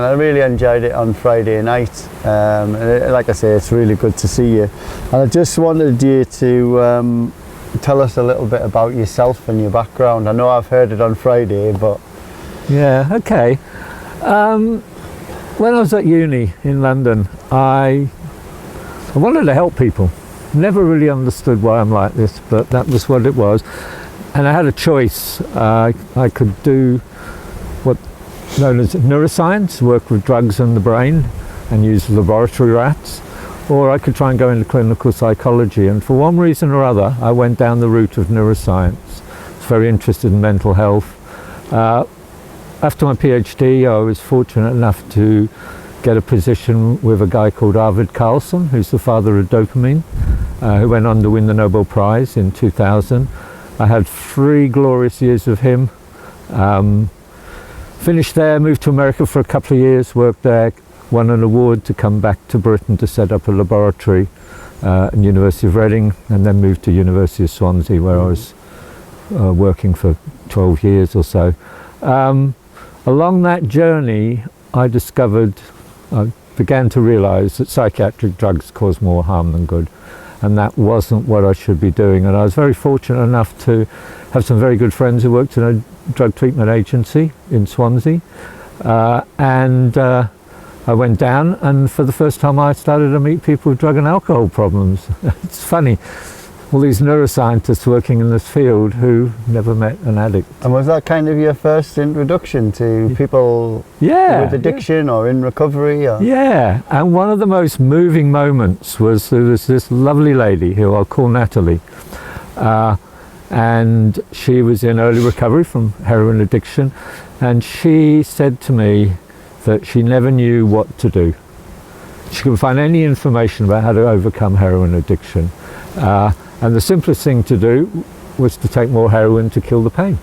I really enjoyed it on Friday night. Like I say, it's really good to see you. And I just wanted you to tell us a little bit about yourself and your background. I know I've heard it on Friday, but... Yeah, okay. When I was at uni in London, I wanted to help people. Never really understood why I'm like this, but that was what it was. And I had a choice. I could do what known as neuroscience, work with drugs in the brain and use laboratory rats, or I could try and go into clinical psychology. And for one reason or other, I went down the route of neuroscience. I was very interested in mental health. After my PhD, I was fortunate enough to get a position with a guy called Arvid Carlsson, who's the father of dopamine, who went on to win the Nobel Prize in 2000. I had 3 glorious years with him. Finished there, moved to America for a couple of years, worked there, won an award to come back to Britain to set up a laboratory at University of Reading, and then moved to University of Swansea, where I was working for 12 years or so. Along that journey, I began to realise that psychiatric drugs cause more harm than good, and that wasn't what I should be doing. And I was very fortunate enough to have some very good friends who worked in a drug treatment agency in Swansea, and I went down, and for the first time I started to meet people with drug and alcohol problems. It's funny, all these neuroscientists working in this field who never met an addict. And was that kind of your first introduction to people with addiction or in recovery? Or? Yeah, and one of the most moving moments was there was this lovely lady who I'll call Natalie, and she was in early recovery from heroin addiction, and she said to me that she never knew what to do. She couldn't find any information about how to overcome heroin addiction. And the simplest thing to do was to take more heroin to kill the pain.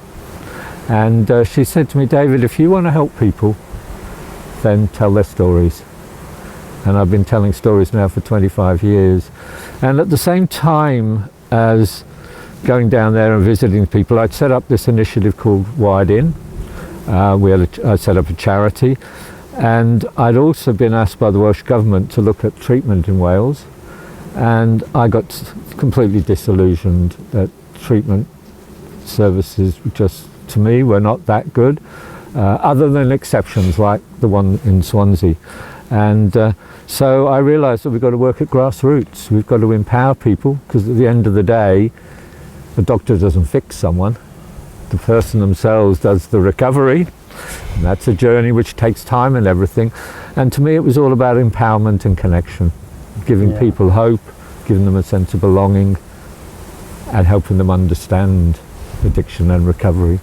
And she said to me, David, if you want to help people, then tell their stories. And I've been telling stories now for 25 years. And at the same time as going down there and visiting people, I'd set up this initiative called Wired In. I set up a charity. And I'd also been asked by the Welsh Government to look at treatment in Wales. And I got completely disillusioned that treatment services just, to me, were not that good, other than exceptions like the one in Swansea. And so I realised that we've got to work at grassroots. We've got to empower people, because at the end of the day, the doctor doesn't fix someone. The person themselves does the recovery. And that's a journey which takes time and everything. And to me, it was all about empowerment and connection. Giving people hope, giving them a sense of belonging, and helping them understand addiction and recovery.